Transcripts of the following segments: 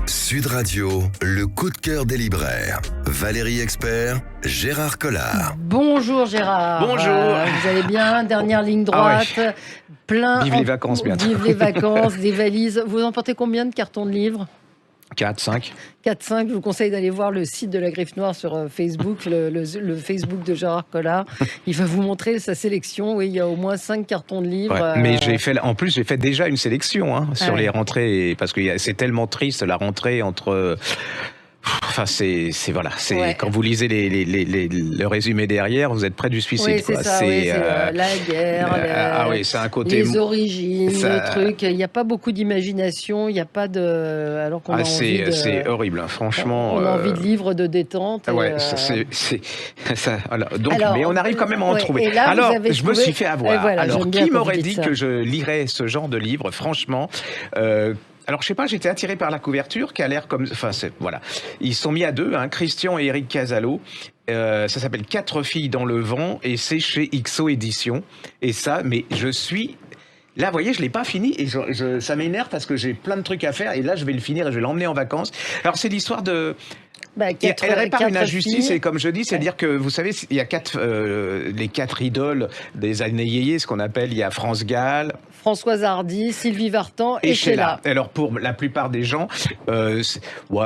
Sud Radio, le coup de cœur des libraires. Valérie Expert, Gérard Collard. Bonjour Gérard. Bonjour. Vous allez bien? Dernière ligne droite. Ah ouais. Plein. Vive les vacances bientôt. Vive les vacances, des valises. Vous emportez combien de cartons de livres? 4, 5. 4-5, je vous conseille d'aller voir le site de la Griffe Noire sur Facebook, le Facebook de Gérard Collard. Il va vous montrer sa sélection. Oui, il y a au moins 5 cartons de livres. Ouais, mais j'ai fait déjà une sélection sur les rentrées, parce que c'est tellement triste la rentrée entre... Enfin, c'est quand vous lisez le résumé derrière, vous êtes près du suicide. Oui, c'est quoi. ça. C'est la guerre, c'est un côté les origines, le truc. Il n'y a pas beaucoup d'imagination. Il n'y a pas de. Alors qu'on a envie de. C'est horrible, hein, franchement. On a envie de livres de détente. Ouais, mais on arrive quand même à en trouver. Là, alors, je me suis fait avoir. Voilà, alors, qui m'aurait dit que je lirais ce genre de livre, franchement? Alors, je sais pas, j'étais attiré par la couverture qui a l'air comme... Enfin, voilà. Ils sont mis à deux, Christian et Eric Casalo. Ça s'appelle 4 filles dans le vent et c'est chez XO Éditions. Et ça, mais je suis... Là, vous voyez, je l'ai pas fini et ça m'énerve parce que j'ai plein de trucs à faire et là, je vais le finir et je vais l'emmener en vacances. Alors, c'est l'histoire de... elle répare une injustice et comme je dis, c'est-à-dire que vous savez, il y a les 4 idoles des années yéyé, ce qu'on appelle, il y a France Gall, Françoise Hardy, Sylvie Vartan et Sheila. Alors pour la plupart des gens,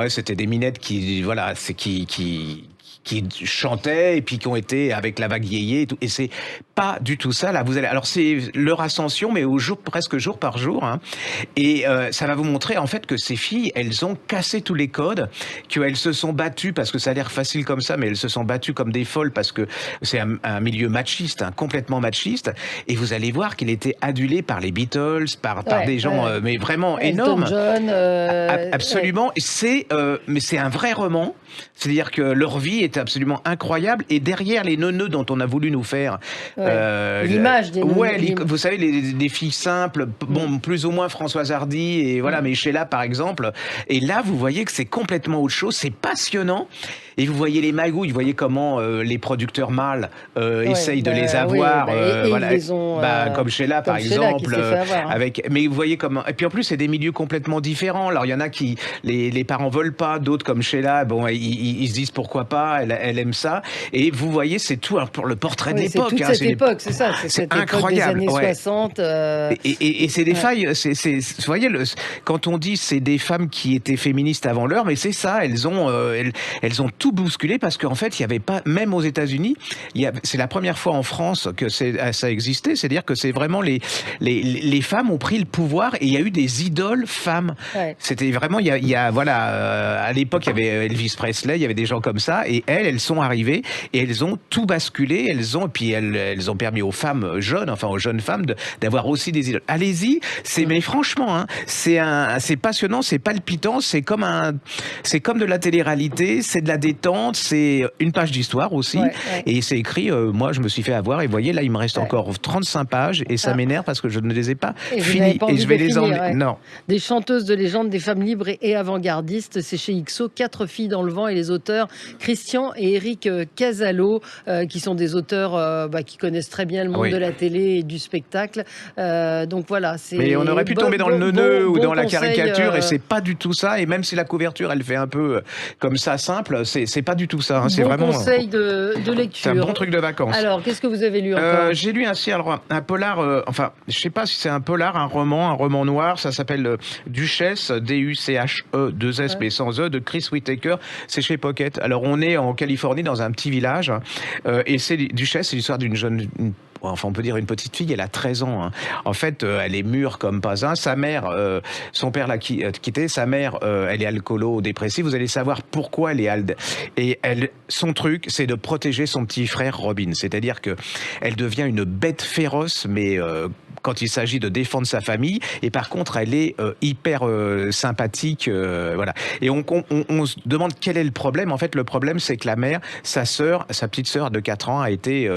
c'était des minettes qui chantaient et puis qui ont été avec la vague yéyé et tout. Et c'est pas du tout ça. Là, alors c'est leur ascension, mais presque jour par jour. Et ça va vous montrer en fait que ces filles, elles ont cassé tous les codes, qu'elles se sont battues parce que ça a l'air facile comme ça, mais elles se sont battues comme des folles parce que c'est un milieu machiste, complètement machiste. Et vous allez voir qu'il était adulé par les Beatles, par des gens, mais vraiment énormes. John, absolument. Mais c'est un vrai roman. C'est-à-dire que leur vie est absolument incroyable et derrière les neuneux dont on a voulu nous faire l'image des neuneux, vous savez, les filles simples, bon, plus ou moins Françoise Hardy et voilà, mais Sheila par exemple, et là vous voyez que c'est complètement autre chose, c'est passionnant. Et vous voyez les magouilles, vous voyez comment les producteurs mâles essayent de les avoir, comme Sheila par exemple. Mais vous voyez comment. Et puis en plus, c'est des milieux complètement différents. Alors il y en a qui les parents veulent pas, d'autres comme Sheila, bon, ils se disent pourquoi pas, elle aime ça. Et vous voyez, c'est tout pour le portrait de l'époque. C'est toute cette époque, c'est ça. C'est cette incroyable. Époque des années 60. Et c'est des failles. Vous voyez, quand on dit c'est des femmes qui étaient féministes avant l'heure, mais c'est ça. Elles ont tout bousculé parce qu'en fait, il y avait pas, même aux États-Unis, c'est la première fois en France que ça existait. C'est-à-dire que c'est vraiment les femmes ont pris le pouvoir et il y a eu des idoles femmes. Ouais. C'était vraiment, à l'époque, il y avait Elvis Presley, il y avait des gens comme ça et elles sont arrivées et elles ont tout basculé. Elles ont permis aux femmes jeunes, aux jeunes femmes d'avoir aussi des idoles. Allez-y, mais franchement, c'est passionnant, c'est palpitant, c'est comme de la télé-réalité, c'est de la détente, c'est une page d'histoire aussi, et c'est écrit, moi je me suis fait avoir, et vous voyez là il me reste encore 35 pages, et ça m'énerve parce que je ne les ai pas finis, et je vais les emmener. Non. Des chanteuses de légende, des femmes libres et avant-gardistes, c'est chez XO, 4 filles dans le vent, et les auteurs Christian et Eric Casalo, qui sont des auteurs qui connaissent très bien le monde de la télé et du spectacle, donc voilà. Mais on aurait pu tomber dans le neuneu ou dans la caricature, et c'est pas du tout ça, et même si la couverture elle fait un peu comme ça simple, c'est pas du tout ça. C'est vraiment conseil de lecture. C'est un bon truc de vacances. Alors, qu'est-ce que vous avez lu encore? J'ai lu un polar, je sais pas si c'est un polar, un roman noir, ça s'appelle Duchesse, D-U-C-H-E-2-S, mais sans E, de Chris Whittaker, c'est chez Pocket. Alors, on est en Californie, dans un petit village, et Duchesse, c'est l'histoire d'une jeune... on peut dire une petite fille, elle a 13 ans. En fait, elle est mûre comme pas un. Sa mère, son père l'a quitté. Sa mère, elle est alcoolo-dépressive. Vous allez savoir pourquoi elle est et son truc, c'est de protéger son petit frère Robin. C'est-à-dire que elle devient une bête féroce, mais quand il s'agit de défendre sa famille. Et par contre, elle est hyper sympathique, voilà. Et on se demande quel est le problème. En fait, le problème, c'est que la mère, sa petite sœur de 4 ans, a été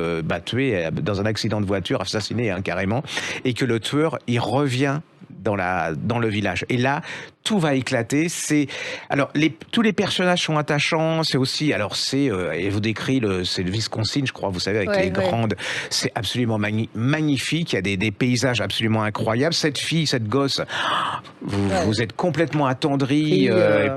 tuée dans un accident de voiture, assassiné carrément, et que le tueur, il revient dans le village. Et là, tout va éclater. Alors tous les personnages sont attachants. C'est aussi, alors elle vous décrit c'est le Wisconsin, je crois, vous savez, avec les grandes. C'est absolument magnifique. Il y a des paysages absolument incroyables. Cette fille, cette gosse, vous êtes complètement attendri.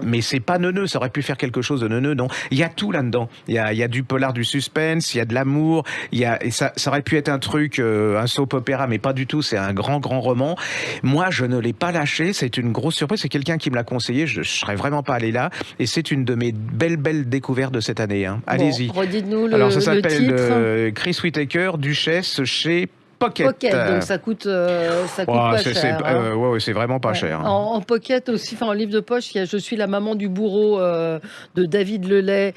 Mais c'est pas neuneux. Ça aurait pu faire quelque chose de neuneux. Non, il y a tout là-dedans. Il y a du polar, du suspense. Il y a de l'amour. Et ça aurait pu être un truc, un soap opéra, mais pas du tout. C'est un grand roman. Moi, je ne l'ai pas lâché. C'est une grosse surprise. C'est quelqu'un qui me l'a conseillé. Je serais vraiment pas allé là. Et c'est une de mes belles découvertes de cette année. Hein. Allez-y. Redites-nous Alors, ça le s'appelle titre. Chris Whittaker, Duchesse chez Pocket. Donc ça coûte pas cher. C'est vraiment pas cher. En pocket aussi, en livre de poche, il y a Je suis la maman du bourreau de David Lelay,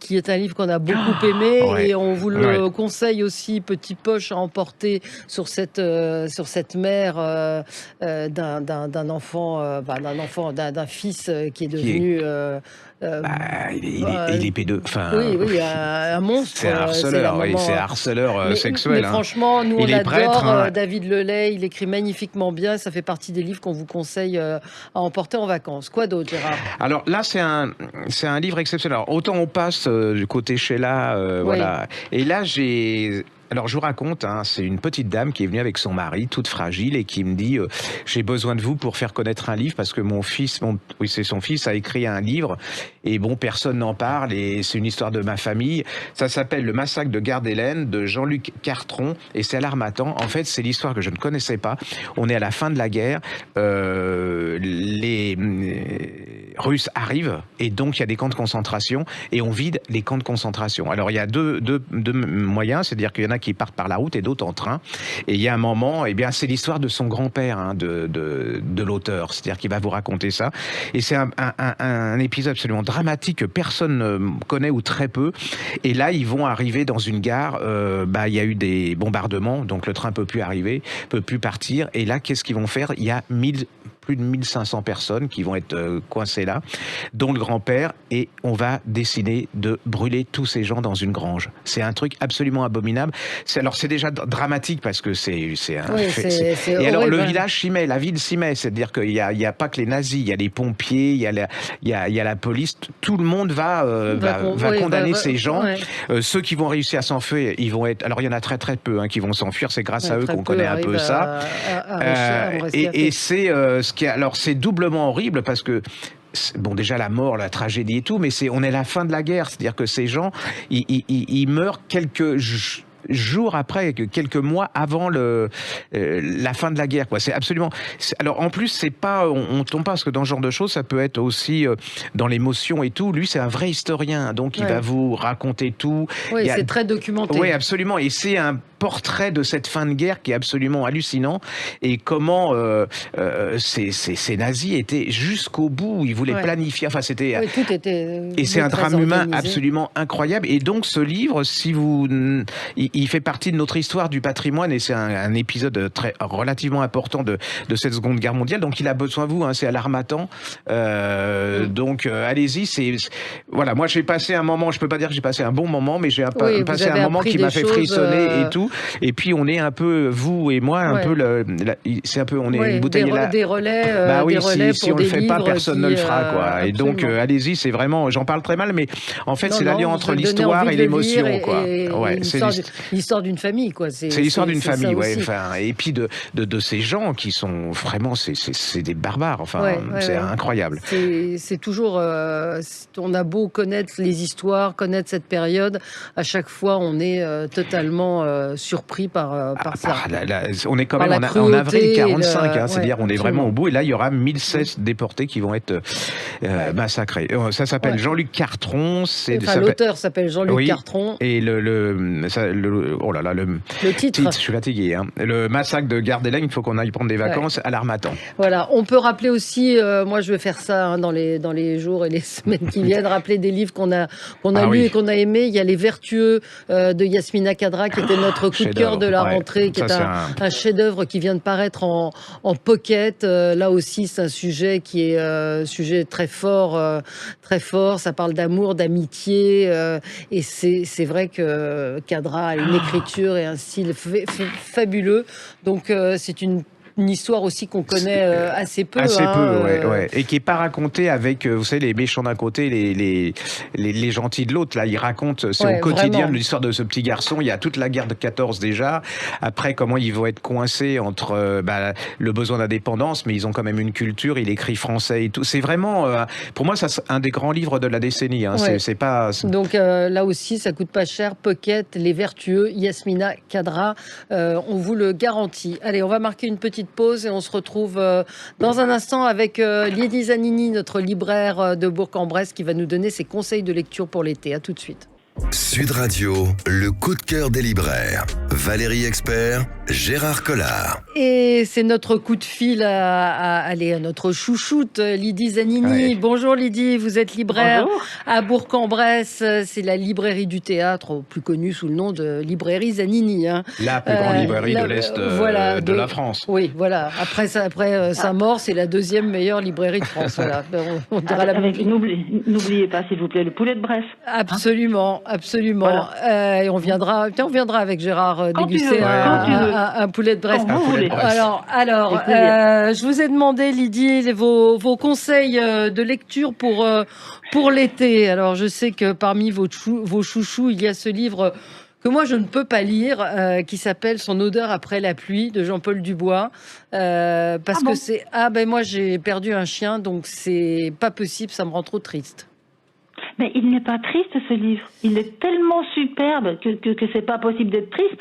qui est un livre qu'on a beaucoup aimé, et on vous le conseille aussi, petit poche à emporter sur cette mère d'un fils qui est devenu il est pédeux. Un monstre. C'est harceleur sexuel. Mais franchement, nous on adore prêtre, David Lelay, il écrit magnifiquement bien, ça fait partie des livres qu'on vous conseille à emporter en vacances. Quoi d'autre, Gérard? Alors là, c'est un livre exceptionnel. Alors, autant on passe du côté Sheila, voilà. Et là, alors je vous raconte, c'est une petite dame qui est venue avec son mari, toute fragile, et qui me dit j'ai besoin de vous pour faire connaître un livre parce que c'est son fils, a écrit un livre et personne n'en parle et c'est une histoire de ma famille. Ça s'appelle Le massacre de Gare-d'Hélène de Jean-Luc Cartron et c'est à l'Harmattan. En fait, c'est l'histoire que je ne connaissais pas. On est à la fin de la guerre, les Russes arrivent et donc il y a des camps de concentration et on vide les camps de concentration. Alors il y a deux moyens, c'est-à-dire qu'il y en a qui partent par la route et d'autres en train. Et il y a un moment, c'est l'histoire de son grand-père, de l'auteur. C'est-à-dire qu'il va vous raconter ça. Et c'est un épisode absolument dramatique que personne ne connaît ou très peu. Et là, ils vont arriver dans une gare. Il y a eu des bombardements, donc le train peut plus arriver, peut plus partir. Et là, qu'est-ce qu'ils vont faire? Il y a plus de 1500 personnes qui vont être coincées là, dont le grand-père, et on va décider de brûler tous ces gens dans une grange. C'est un truc absolument abominable. C'est déjà dramatique parce que c'est un fait. Et horrible, alors le village s'y met, la ville s'y met, c'est-à-dire qu'il y a pas que les nazis, il y a les pompiers, il y a la police, tout le monde va condamner ces gens. Ceux qui vont réussir à s'enfuir, ils vont être. Alors il y en a très peu qui vont s'enfuir. C'est grâce à eux qu'on connaît un peu ça. Et c'est doublement horrible parce que déjà la mort, la tragédie et tout, mais on est à la fin de la guerre, c'est-à-dire que ces gens, ils meurent quelques jours après, quelques mois avant la fin de la guerre, quoi. C'est absolument. Alors en plus, c'est pas, on tombe pas parce que dans ce genre de choses, ça peut être aussi dans l'émotion et tout. Lui, c'est un vrai historien, donc il va vous raconter tout. Oui, c'est très documenté. Oui, absolument, et c'est un portrait de cette fin de guerre qui est absolument hallucinant et comment ces nazis étaient jusqu'au bout, ils voulaient planifier, c'était tout était et c'est un drame humain absolument incroyable. Et donc ce livre, il fait partie de notre histoire du patrimoine et c'est un épisode relativement important de cette Seconde Guerre mondiale. Donc il a besoin de vous, c'est à l'Harmattan. Donc allez-y, voilà, moi j'ai passé un moment, je peux pas dire que j'ai passé un bon moment, mais j'ai passé un moment qui m'a fait frissonner et tout. Et puis on est un peu, vous et moi, c'est un peu, on est une bouteille là. Des relais. Si on le fait pas, personne ne le fera, quoi. Absolument. Et donc allez-y, c'est vraiment, j'en parle très mal, mais en fait c'est l'alliance entre l'histoire et l'émotion, quoi. C'est l'histoire d'une famille, quoi. C'est l'histoire d'une famille, et puis de ces gens qui sont vraiment, c'est des barbares. C'est incroyable. C'est toujours, on a beau connaître les histoires, connaître cette période, à chaque fois on est totalement surpris par ça. On est quand même en avril 45, c'est-à-dire on est vraiment au bout. Et là, il y aura 1016 déportés qui vont être massacrés. Ça s'appelle Jean-Luc Cartron. L'auteur s'appelle Jean-Luc Cartron. Et le titre. Je suis fatigué. Le massacre de Gare-d'Hélène, il faut qu'on aille prendre des vacances à l'Harmattan. Voilà. On peut rappeler aussi, moi je vais faire ça dans les jours et les semaines qui viennent, rappeler des livres qu'on a lus et qu'on a aimés. Il y a Les Vertueux de Yasmina Khadra qui était notre coup de cœur de la rentrée, qui est un chef-d'œuvre qui vient de paraître en pocket. Là aussi, c'est un sujet qui est sujet très fort. Ça parle d'amour, d'amitié, et c'est vrai que Khadra a une écriture et un style fabuleux. Donc c'est une une histoire aussi qu'on connaît assez peu. Assez hein, peu, ouais. Et qui est pas raconté avec, vous savez, les méchants d'un côté, les gentils de l'autre. Là, ils racontent, c'est au quotidien de l'histoire de ce petit garçon. Il y a toute la guerre de 14 déjà. Après, comment ils vont être coincés entre le besoin d'indépendance, mais ils ont quand même une culture. Il écrit français et tout. C'est vraiment, pour moi, ça c'est un des grands livres de la décennie. Hein. Ouais. C'est pas. Donc là aussi, ça coûte pas cher. Pocket, Les Vertueux, Yasmina Khadra, on vous le garantit. Allez, on va marquer une petite pause et on se retrouve dans un instant avec Lydie Zanini, notre libraire de Bourg-en-Bresse, qui va nous donner ses conseils de lecture pour l'été. À tout de suite. Sud Radio, le coup de cœur des libraires. Valérie Expert, Gérard Collard. Et c'est notre coup de fil à notre chouchoute, Lydie Zanini. Ouais. Bonjour Lydie, vous êtes libraire à Bourg-en-Bresse. C'est la librairie du théâtre, plus connue sous le nom de librairie Zanini. Hein. La plus grande librairie de l'Est de la France. Oui, voilà. Après sa mort, c'est la deuxième meilleure librairie de France. Voilà. On dira n'oubliez pas, s'il vous plaît, le poulet de Bresse. Absolument. Absolument. Voilà. Et on viendra avec Gérard déguster un poulet de Bresse. Alors, je vous ai demandé, Lydie, vos conseils de lecture pour l'été. Alors, je sais que parmi vos chouchous, il y a ce livre que moi je ne peux pas lire, qui s'appelle Son odeur après la pluie de Jean-Paul Dubois, parce que c'est moi j'ai perdu un chien, donc c'est pas possible, ça me rend trop triste. Mais il n'est pas triste, ce livre. Il est tellement superbe que c'est pas possible d'être triste.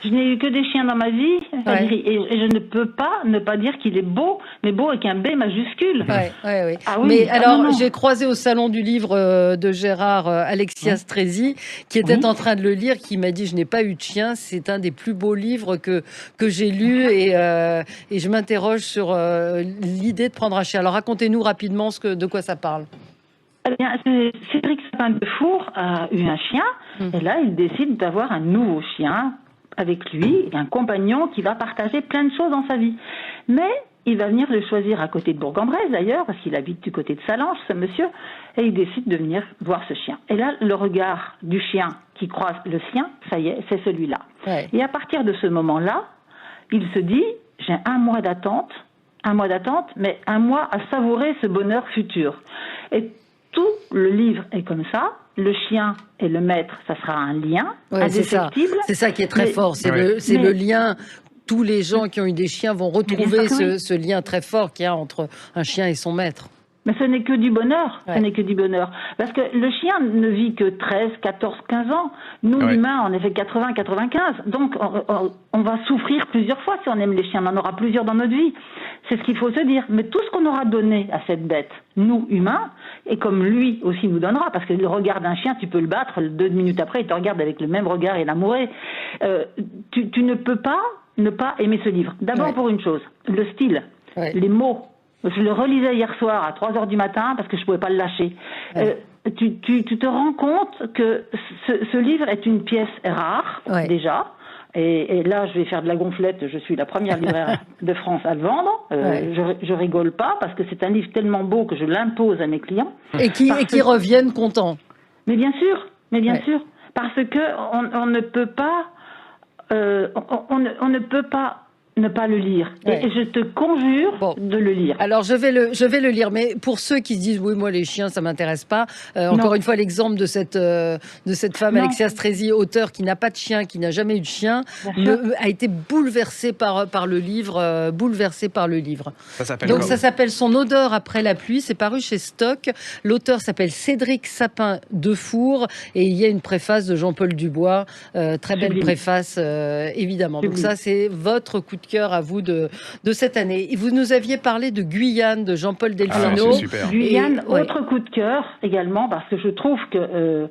Je n'ai eu que des chiens dans ma vie, et je ne peux pas ne pas dire qu'il est beau, mais beau avec un B majuscule. Ouais. Ah, oui. Mais alors, j'ai croisé au salon du livre de Gérard Alexia Strezzi, qui était en train de le lire, qui m'a dit « Je n'ai pas eu de chien, c'est un des plus beaux livres que j'ai lu, et je m'interroge sur l'idée de prendre un chien. » Alors, racontez-nous rapidement de quoi ça parle. Eh bien, Cédric Sapin-Defour a eu un chien, et là, il décide d'avoir un nouveau chien avec lui, un compagnon qui va partager plein de choses dans sa vie. Mais il va venir le choisir à côté de Bourg-en-Bresse, d'ailleurs, parce qu'il habite du côté de Salanches, ce monsieur, et il décide de venir voir ce chien. Et là, le regard du chien qui croise le sien, ça y est, c'est celui-là. Ouais. Et à partir de ce moment-là, il se dit, j'ai un mois d'attente, mais un mois à savourer ce bonheur futur. Et tout le livre est comme ça. Le chien et le maître, ça sera un lien indéfectible. C'est ça qui est très fort. C'est le lien. Tous les gens qui ont eu des chiens vont retrouver ce lien très fort qu'il y a entre un chien et son maître. Mais ce n'est que du bonheur, ce n'est que du bonheur. Parce que le chien ne vit que 13, 14, 15 ans. Nous, humains, on est fait 80, 95. Donc, on va souffrir plusieurs fois si on aime les chiens. On en aura plusieurs dans notre vie. C'est ce qu'il faut se dire. Mais tout ce qu'on aura donné à cette bête, nous, humains, et comme lui aussi nous donnera, parce que le regard d'un chien, tu peux le battre, 2 minutes après, il te regarde avec le même regard et l'amourer. Tu ne peux pas ne pas aimer ce livre. D'abord pour une chose, le style, les mots. Je le relisais hier soir à 3h du matin parce que je pouvais pas le lâcher. Tu te rends compte que ce livre est une pièce rare, déjà. Et là, je vais faire de la gonflette. Je suis la première libraire de France à le vendre. Je rigole pas parce que c'est un livre tellement beau que je l'impose à mes clients. Et qui reviennent contents. Mais bien sûr. Parce que on ne peut pas, on ne peut pas ne pas le lire. Et je te conjure de le lire. Alors, je vais le lire. Mais pour ceux qui se disent, oui, moi, les chiens, ça m'intéresse pas. Encore une fois, l'exemple de cette femme, Alexia Strezzi, auteure qui n'a pas de chien, qui n'a jamais eu de chien, a été bouleversée par le livre. Ça s'appelle Son odeur après la pluie. C'est paru chez Stock. L'auteur s'appelle Cédric Sapin-Defour. Et il y a une préface de Jean-Paul Dubois. Très belle préface, évidemment. Donc ça, c'est votre coup de cœur à vous de cette année. Et vous nous aviez parlé de Guyane, de Jean-Paul Delfino. Guyane, autre coup de cœur également, parce que je trouve que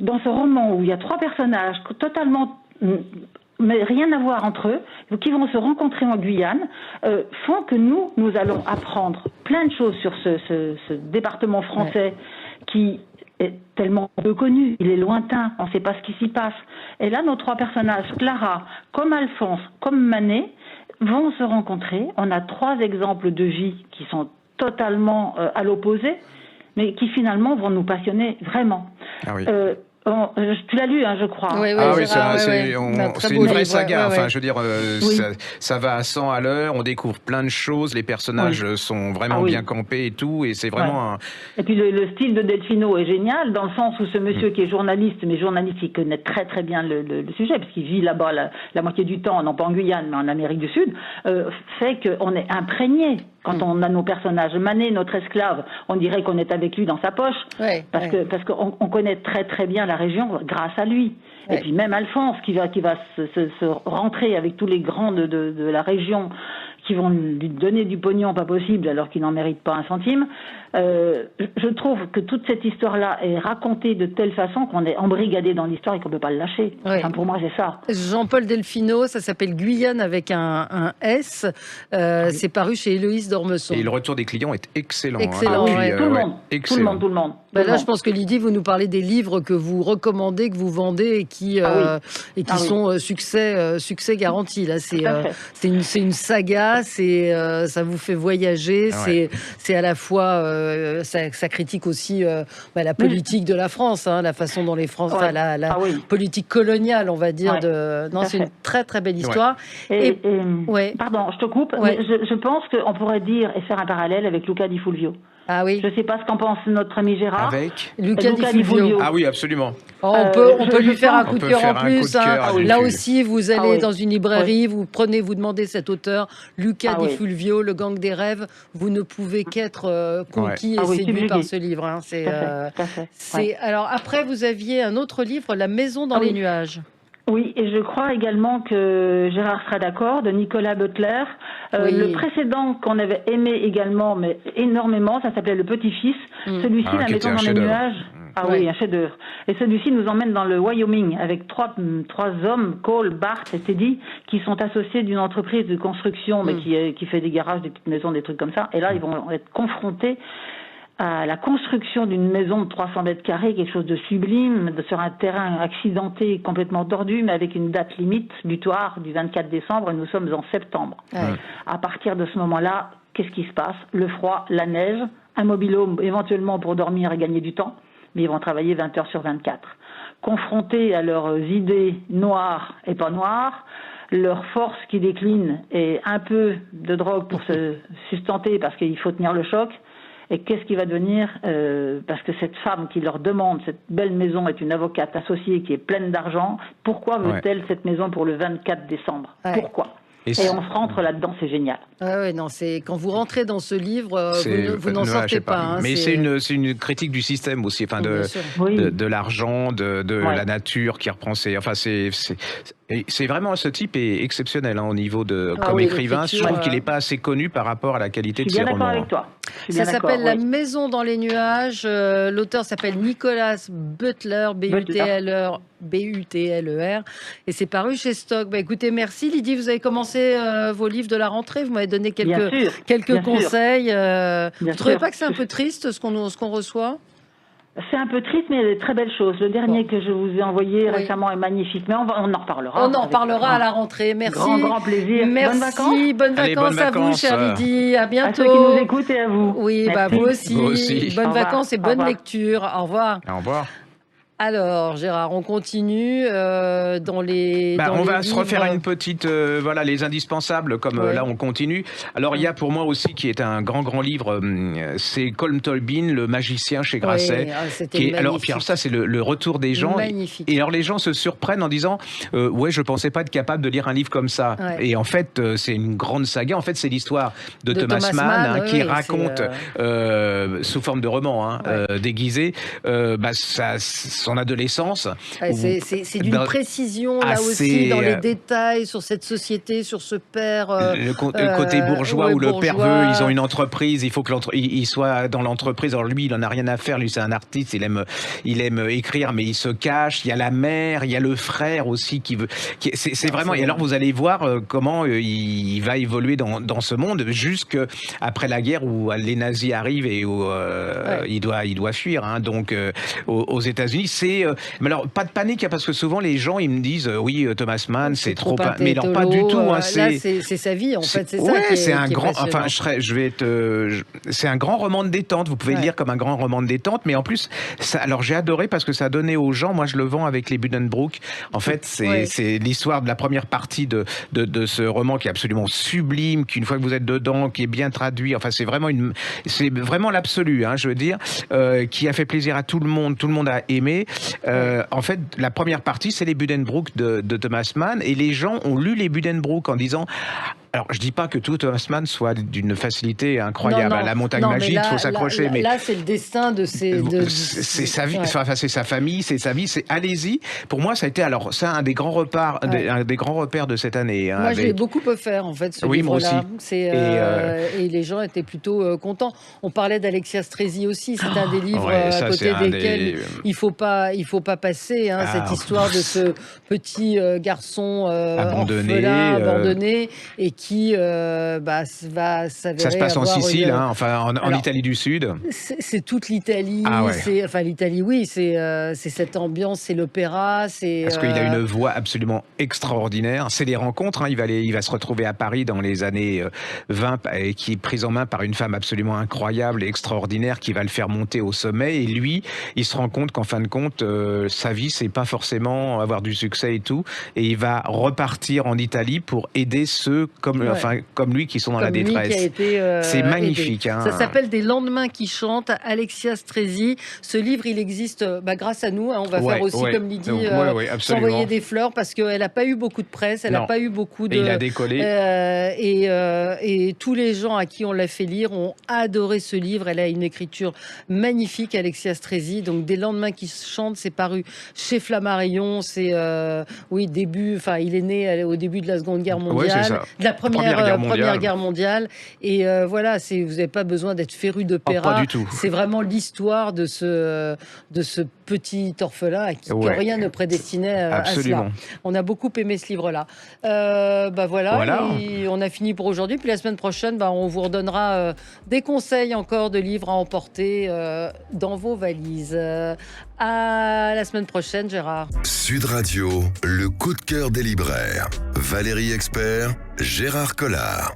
dans ce roman où il y a 3 personnages totalement mais rien à voir entre eux, qui vont se rencontrer en Guyane, font que nous allons apprendre plein de choses sur ce département français qui est tellement peu connu, il est lointain, on ne sait pas ce qui s'y passe. Et là, nos 3 personnages, Clara, comme Alphonse, comme Manet, vont se rencontrer. On a 3 exemples de vie qui sont totalement à l'opposé, mais qui finalement vont nous passionner vraiment. Tu l'as lu, hein, je crois. Oui, Ah oui, Gérard, c'est une vraie saga. Enfin, je veux dire, Oui. ça va à 100 à l'heure. On découvre plein de choses. Les personnages sont vraiment bien campés et tout. Et c'est vraiment Et puis le style de Delfino est génial, dans le sens où ce monsieur qui est journaliste, mais journaliste qui connaît très très bien le sujet, parce qu'il vit là-bas la moitié du temps, non pas en Guyane, mais en Amérique du Sud, fait qu'on est imprégné. Quand on a nos personnages, Manet, notre esclave, on dirait qu'on est avec lui dans sa poche, parce qu'on connaît très très bien la région grâce à lui. Et puis même Alphonse qui va se rentrer avec tous les grands de la région qui vont lui donner du pognon pas possible alors qu'il n'en mérite pas un centime. Je trouve que toute cette histoire-là est racontée de telle façon qu'on est embrigadé dans l'histoire et qu'on ne peut pas le lâcher. Enfin, pour moi, c'est ça. Jean-Paul Delfino, ça s'appelle Guyane avec un S. C'est paru chez Héloïse d'Ormesson. Et le retour des clients est excellent. Excellent, tout le monde. Là, je pense que Lydie, vous nous parlez des livres que vous recommandez, que vous vendez et qui sont succès garanti. Là, c'est une saga, ça vous fait voyager, c'est à la fois ça critique aussi la politique de la France, la façon dont les Français, la politique coloniale, on va dire. C'est une très très belle histoire. Pardon, je te coupe, mais je pense qu'on pourrait dire et faire un parallèle avec Luca Di Fulvio. Ah oui. Je ne sais pas ce qu'en pense notre ami Gérard. Avec Luca Di Fulvio. Ah oui, absolument. On peut lui faire un coup de cœur en plus. Là aussi, vous allez dans une librairie, vous demandez cet auteur, Luca Di Fulvio, Le Gang des rêves. Vous ne pouvez qu'être conquis et séduit par ce livre. Alors après, vous aviez un autre livre, La Maison dans les nuages. Oui, et je crois également que Gérard sera d'accord, de Nicolas Butler. Le précédent qu'on avait aimé également, mais énormément, ça s'appelait Le Petit-Fils. Celui-ci, La Maison dans les nuages. Un chef-d'œuvre. Et celui-ci nous emmène dans le Wyoming avec trois hommes, Cole, Bart et Teddy, qui sont associés d'une entreprise de construction, mais qui fait des garages, des petites maisons, des trucs comme ça. Et là, ils vont être confrontés à la construction d'une maison de 300 mètres carrés, quelque chose de sublime, sur un terrain accidenté, complètement tordu, mais avec une date limite, butoir, du 24 décembre, et nous sommes en septembre. À partir de ce moment-là, qu'est-ce qui se passe? Le froid, la neige, un mobil-home éventuellement pour dormir et gagner du temps, mais ils vont travailler 20 heures sur 24. Confrontés à leurs idées noires et pas noires, leur force qui décline et un peu de drogue pour se sustenter parce qu'il faut tenir le choc. Et qu'est-ce qui va devenir parce que cette femme qui leur demande cette belle maison est une avocate associée qui est pleine d'argent. Pourquoi veut-elle cette maison pour le 24 décembre? Pourquoi? Et on se rentre là-dedans, c'est génial. C'est quand vous rentrez dans ce livre, vous n'en sortez pas. Mais c'est une critique du système aussi, enfin de l'argent, de la nature qui reprend ses. Enfin, c'est vraiment, ce type est exceptionnel au niveau comme écrivain. Je trouve qu'il n'est pas assez connu par rapport à la qualité de ses romans. Je suis bien d'accord avec toi. Ça s'appelle La Maison dans les nuages. L'auteur s'appelle Nicolas Butler, B-U-T-L-E-R, et c'est paru chez Stock. Écoutez, merci Lydie, vous avez commencé vos livres de la rentrée, vous m'avez donné quelques conseils. Vous ne trouvez pas que c'est un peu triste ce qu'on reçoit? C'est un peu triste, mais il y a des très belles choses. Le dernier que je vous ai envoyé récemment est magnifique, mais on en reparlera. On en reparlera à la rentrée. Merci. Grand plaisir. Merci. Bonnes vacances à vous, chère Lydie. À bientôt. À ceux qui nous écoutent et à vous. Oui, vous aussi. Bonnes vacances et bonne lecture. Au revoir. Au revoir. Alors, Gérard, on continue dans les. On va se refaire une petite. Les indispensables, comme là, on continue. Alors, il y a pour moi aussi, qui est un grand livre, c'est Colm Tolbin, Le Magicien chez Grasset. Alors, ça, c'est le retour des gens. Magnifique. Et alors, les gens se surprennent en disant je pensais pas être capable de lire un livre comme ça. Et en fait, c'est une grande saga. En fait, c'est l'histoire de Thomas Mann qui raconte, sous forme de roman déguisé, son adolescence. C'est d'une précision là aussi dans les détails sur cette société, sur ce père. Le côté bourgeois où le père veut, ils ont une entreprise, il faut que il soit dans l'entreprise. Alors lui, il en a rien à faire. Lui, c'est un artiste, il aime écrire, mais il se cache. Il y a la mère, il y a le frère aussi qui veut. C'est vraiment. Et alors vous allez voir comment il va évoluer dans ce monde jusqu'après la guerre où les nazis arrivent et où il doit fuir. Donc aux États-Unis. mais alors pas de panique, hein, parce que souvent les gens ils me disent oui, Thomas Mann c'est trop, mais non, intello, pas du tout. Hein, là, c'est sa vie en fait, c'est ça. C'est un grand. Passionnant. Enfin, c'est un grand roman de détente. Vous pouvez le lire comme un grand roman de détente, mais en plus, alors j'ai adoré parce que ça a donné aux gens. Moi, je le vends avec les Buddenbrook. En fait, c'est l'histoire de la première partie de ce roman qui est absolument sublime, qu'une fois que vous êtes dedans, qui est bien traduit. Enfin, c'est vraiment l'absolu, hein, je veux dire, qui a fait plaisir à tout le monde. Tout le monde a aimé. En fait, la première partie, c'est les Buddenbrook de Thomas Mann, et les gens ont lu les Buddenbrook en disant. Alors, je dis pas que tout Thomas Mann soit d'une facilité incroyable. Non, la montagne magique, il faut s'accrocher. Mais là, c'est le destin de ces. C'est sa vie, enfin, c'est sa famille, c'est sa vie. allez-y. Pour moi, ça a été un des grands repères, un des grands repères de cette année. Hein, moi, je l'ai beaucoup offert en fait. Ce livre-là. Moi aussi. Et les gens étaient plutôt contents. On parlait d'Alexia Strezzi aussi. C'est un des livres à côté desquels il faut pas passer. Hein, cette histoire de ce petit garçon abandonné et qui va s'avérer. Ça se passe en Sicile, en Italie du Sud. C'est toute l'Italie. L'Italie, oui, c'est cette ambiance, c'est l'opéra. Parce qu'il a une voix absolument extraordinaire. C'est des rencontres. Hein. Il va se retrouver à Paris dans les années 20, et qui est prise en main par une femme absolument incroyable et extraordinaire qui va le faire monter au sommet. Et lui, il se rend compte qu'en fin de compte, sa vie, c'est pas forcément avoir du succès et tout. Et il va repartir en Italie pour aider ceux comme lui qui sont dans la détresse. C'est magnifique. Hein. Ça s'appelle Des lendemains qui chantent, Alexia Strezzi. Ce livre, il existe grâce à nous. Hein. On va faire aussi, comme Lydie, s'envoyer des fleurs parce qu'elle n'a pas eu beaucoup de presse, elle n'a pas eu beaucoup de... Et il a décollé. Et tous les gens à qui on l'a fait lire ont adoré ce livre. Elle a une écriture magnifique, Alexia Strezzi. Donc, Des lendemains qui chantent, c'est paru chez Flammarion. C'est, il est né au début de la Seconde Guerre mondiale, de la Première Guerre mondiale. Et voilà, vous n'avez pas besoin d'être féru d'opéra. Pas du tout. C'est vraiment l'histoire de ce petit orphelin à qui rien ne prédestinait à cela. On a beaucoup aimé ce livre-là. Voilà. Et on a fini pour aujourd'hui. Puis la semaine prochaine, on vous redonnera des conseils encore de livres à emporter dans vos valises. À la semaine prochaine, Gérard. Sud Radio, le coup de cœur des libraires. Valérie Expert, Gérard Collard.